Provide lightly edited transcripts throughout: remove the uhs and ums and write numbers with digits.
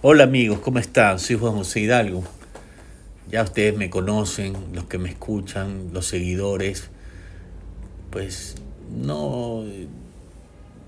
Hola amigos, ¿cómo están? Soy Juan José Hidalgo. Ya ustedes me conocen, los que me escuchan, los seguidores. Pues no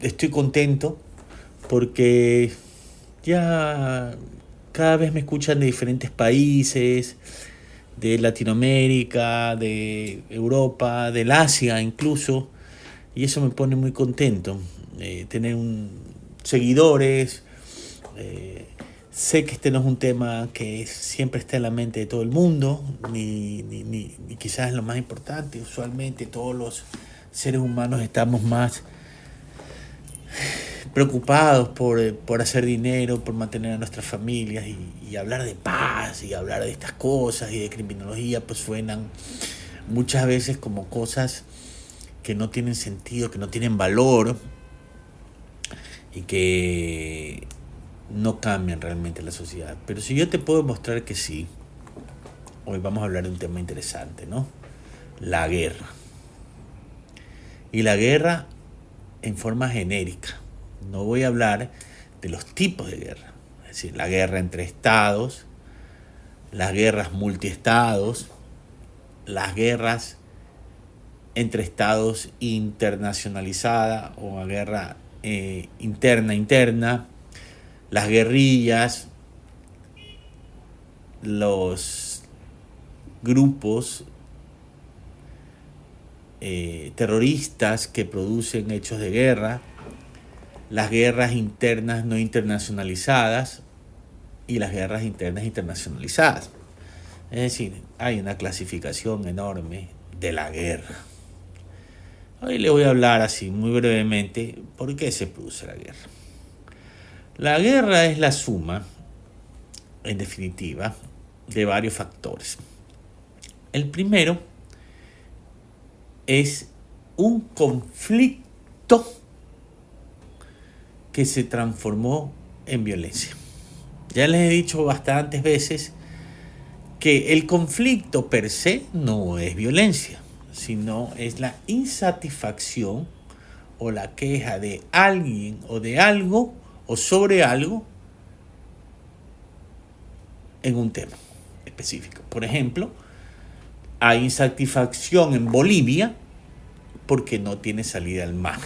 estoy contento porque ya cada vez me escuchan de diferentes países, de Latinoamérica, de Europa, del Asia incluso, y eso me pone muy contento. Tener seguidores. eh, Sé que este no es un tema que siempre está en la mente de todo el mundo, ni quizás es lo más importante. Usualmente todos los seres humanos estamos más preocupados por hacer dinero, por mantener a nuestras familias y hablar de paz y hablar de estas cosas y de criminología, pues suenan muchas veces como cosas que no tienen sentido, que no tienen valor y que no cambian realmente la sociedad. Pero si yo te puedo mostrar que sí, hoy vamos a hablar de un tema interesante, ¿no? La guerra. Y la guerra en forma genérica. No voy a hablar de los tipos de guerra. Es decir, la guerra entre estados, las guerras multiestados, las guerras entre estados internacionalizada o a guerra interna, las guerrillas, los grupos terroristas que producen hechos de guerra, las guerras internas no internacionalizadas y las guerras internas internacionalizadas. Es decir, hay una clasificación enorme de la guerra. Hoy le voy a hablar así muy brevemente por qué se produce la guerra. La guerra es la suma, en definitiva, de varios factores. El primero es un conflicto que se transformó en violencia. Ya les he dicho bastantes veces que el conflicto per se no es violencia, sino es la insatisfacción o la queja de alguien o de algo o sobre algo en un tema específico. Por ejemplo, hay insatisfacción en Bolivia porque no tiene salida al mar.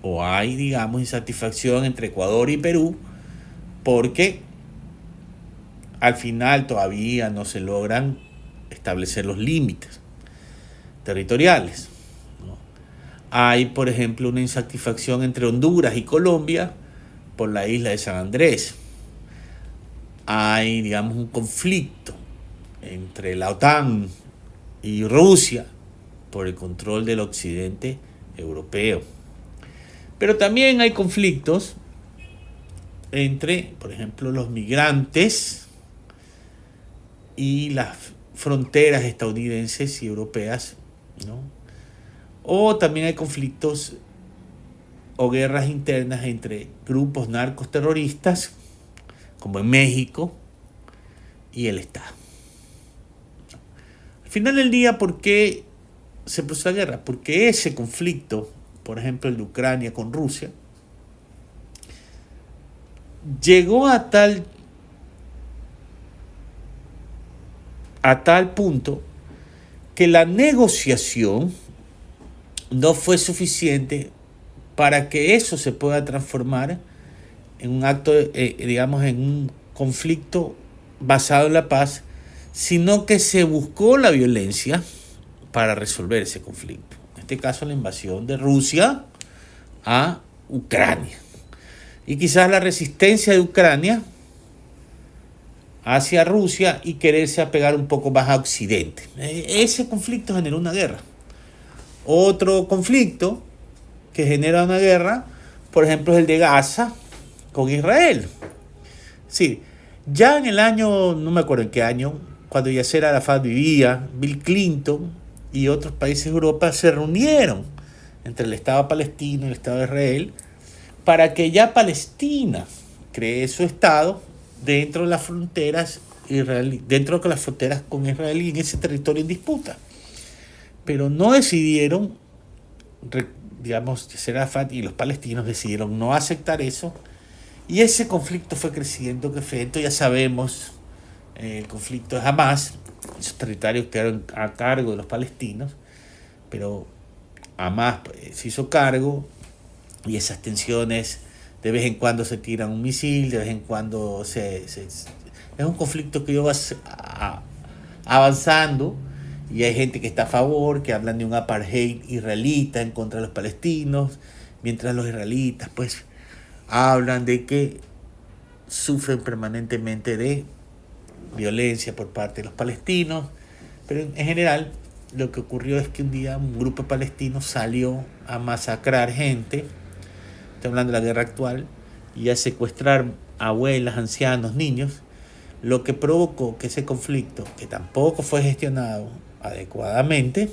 O hay, digamos, insatisfacción entre Ecuador y Perú porque al final todavía no se logran establecer los límites territoriales, ¿no? Hay, por ejemplo, una insatisfacción entre Honduras y Colombia por la isla de San Andrés. Hay, digamos, un conflicto entre la OTAN y Rusia por el control del occidente europeo. Pero también hay conflictos entre, por ejemplo, los migrantes y las fronteras estadounidenses y europeas, ¿no? O también hay conflictos o guerras internas entre grupos narcos terroristas, como en México, y el Estado. Al final del día, ¿por qué se produce la guerra? Porque ese conflicto, por ejemplo el de Ucrania con Rusia, llegó a tal punto que la negociación no fue suficiente para que eso se pueda transformar en un acto, digamos, en un conflicto basado en la paz, sino que se buscó la violencia para resolver ese conflicto. En este caso, la invasión de Rusia a Ucrania. Y quizás la resistencia de Ucrania hacia Rusia y quererse apegar un poco más a Occidente. Ese conflicto generó una guerra. Otro conflicto que genera una guerra, por ejemplo, es el de Gaza con Israel. Sí, ya en el año, no me acuerdo en qué año, cuando Yasser Arafat vivía, Bill Clinton y otros países de Europa se reunieron entre el Estado palestino y el Estado de Israel para que ya Palestina cree su Estado dentro de las fronteras israelí, dentro de las fronteras con Israel y en ese territorio en disputa. Pero no decidieron, digamos, Yasser Arafat y los palestinos decidieron no aceptar eso Y ese conflicto fue creciendo, creciendo, ya sabemos, el conflicto de Hamas, esos territorios quedaron a cargo de los palestinos, pero Hamas se hizo cargo y esas tensiones de vez en cuando se tiran un misil, de vez en cuando es un conflicto que va avanzando y hay gente que está a favor, que hablan de un apartheid israelita en contra de los palestinos, mientras los israelitas pues hablan de que sufren permanentemente de violencia por parte de los palestinos, pero en general lo que ocurrió es que un día un grupo de palestinos salió a masacrar gente, estoy hablando de la guerra actual, y a secuestrar abuelas, ancianos, niños, lo que provocó que ese conflicto, que tampoco fue gestionado adecuadamente,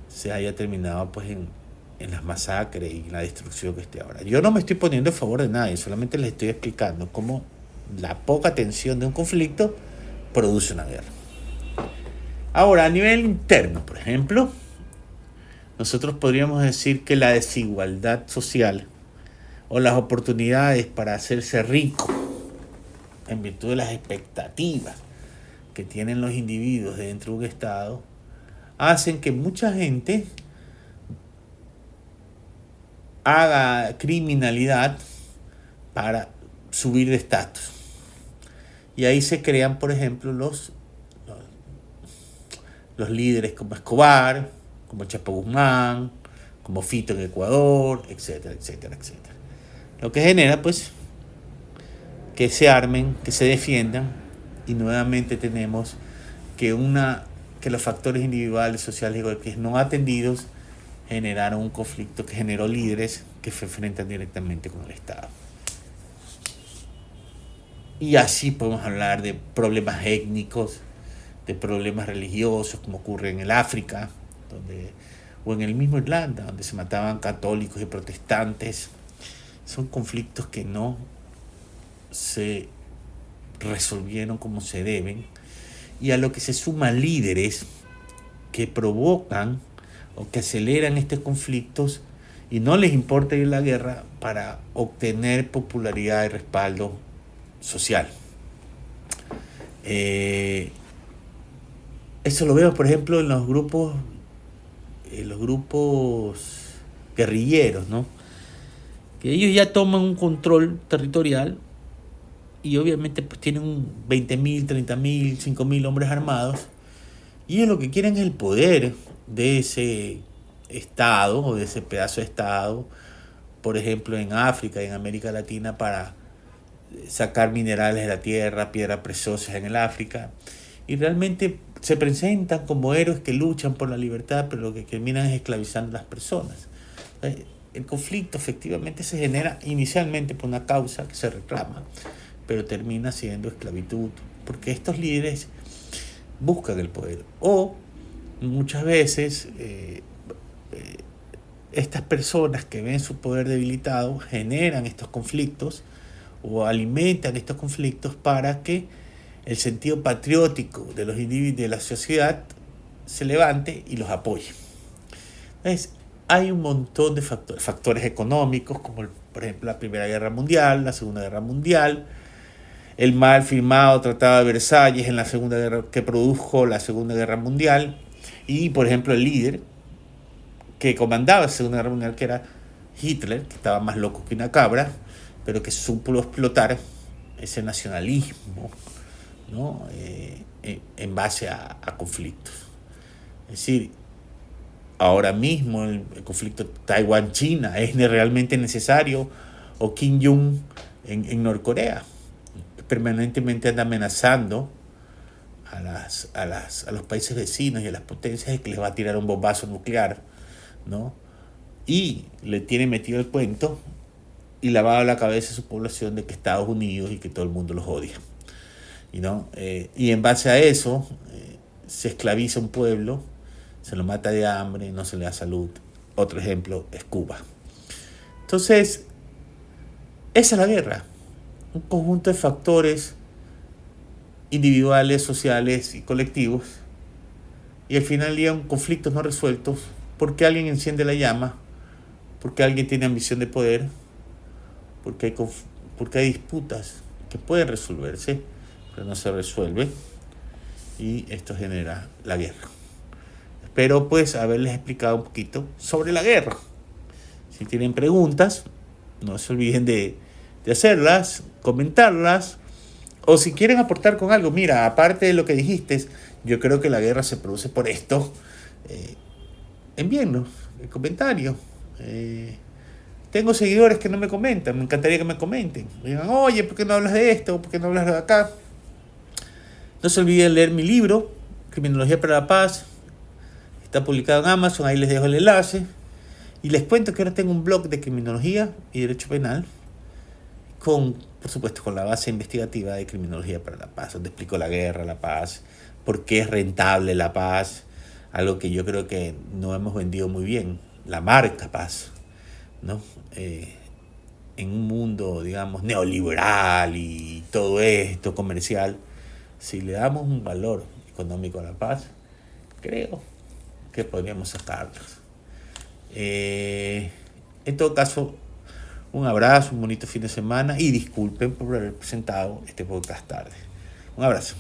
se haya terminado pues en las masacres y la destrucción que esté ahora. Yo no me estoy poniendo a favor de nadie, solamente les estoy explicando cómo la poca tensión de un conflicto produce una guerra. Ahora, a nivel interno, por ejemplo, nosotros podríamos decir que la desigualdad social o las oportunidades para hacerse rico en virtud de las expectativas que tienen los individuos dentro de un Estado hacen que mucha gente haga criminalidad para subir de estatus. Y ahí se crean, por ejemplo, los líderes como Escobar, como Chapo Guzmán, como Fito en Ecuador, etcétera, etcétera, etcétera. Lo que genera, pues, que se armen, que se defiendan, y nuevamente tenemos que los factores individuales, sociales y económicos no atendidos generaron un conflicto que generó líderes que se enfrentan directamente con el Estado. Y así podemos hablar de problemas étnicos, de problemas religiosos, como ocurre en el África, o en el mismo Irlanda, donde se mataban católicos y protestantes. Son conflictos que no se resolvieron como se deben, y a lo que se suman líderes que provocan o que aceleran estos conflictos y no les importa ir a la guerra para obtener popularidad y respaldo social. Eso lo vemos, por ejemplo, en los grupos guerrilleros, ¿no? Que ellos ya toman un control territorial y obviamente pues tienen 20.000, 30.000, 5.000 hombres armados, y ellos lo que quieren es el poder de ese estado o de ese pedazo de estado, por ejemplo en África y en América Latina, para sacar minerales de la tierra, piedras preciosas en el África, y realmente se presentan como héroes que luchan por la libertad, pero lo que terminan es esclavizando a las personas. El conflicto efectivamente se genera inicialmente por una causa que se reclama, pero termina siendo esclavitud, porque estos líderes buscan el poder, o muchas veces estas personas que ven su poder debilitado generan estos conflictos o alimentan estos conflictos para que el sentido patriótico de los individuos de la sociedad se levante y los apoye. Entonces, hay un montón de factores económicos, como por ejemplo la Primera Guerra Mundial, la Segunda Guerra Mundial, el mal firmado Tratado de Versalles en la Segunda Guerra, que produjo la Segunda Guerra Mundial, y por ejemplo el líder que comandaba la Segunda Guerra Mundial, que era Hitler, que estaba más loco que una cabra, pero que supo explotar ese nacionalismo, ¿no? En base a conflictos. Es decir, ahora mismo el conflicto Taiwán-China es realmente necesario, o Kim Jong en Norcorea permanentemente anda amenazando a los países vecinos y a las potencias de que les va a tirar un bombazo nuclear, ¿no? Y le tiene metido el cuento y lavado la cabeza a su población de que Estados Unidos y que todo el mundo los odia, ¿no? Y en base a eso se esclaviza un pueblo, se lo mata de hambre, no se le da salud. Otro ejemplo es Cuba. Entonces, esa es la guerra, un conjunto de factores individuales, sociales y colectivos, y al final del día un conflictos no resueltos porque alguien enciende la llama, porque alguien tiene ambición de poder, porque hay porque hay disputas que pueden resolverse, pero no se resuelven, y esto genera la guerra. Espero pues haberles explicado un poquito sobre la guerra. Si tienen preguntas, no se olviden de hacerlas, comentarlas, o si quieren aportar con algo. Mira, aparte de lo que dijiste, yo creo que la guerra se produce por esto. Envíennos el comentario. Tengo seguidores que no me comentan, me encantaría que me comenten. Me digan, oye, ¿por qué no hablas de esto? ¿Por qué no hablas de acá? No se olviden leer mi libro, Criminología para la Paz. Está publicado en Amazon, ahí les dejo el enlace. Y les cuento que ahora tengo un blog de criminología y derecho penal, por supuesto, con la base investigativa de Criminología para la Paz, donde explico la guerra, la paz, por qué es rentable la paz, algo que yo creo que no hemos vendido muy bien, la marca paz, ¿no? En un mundo, digamos, neoliberal y todo esto comercial, si le damos un valor económico a la paz, creo que podríamos sacarlos. En todo caso, un abrazo, un bonito fin de semana y disculpen por haber presentado este podcast tarde. Un abrazo.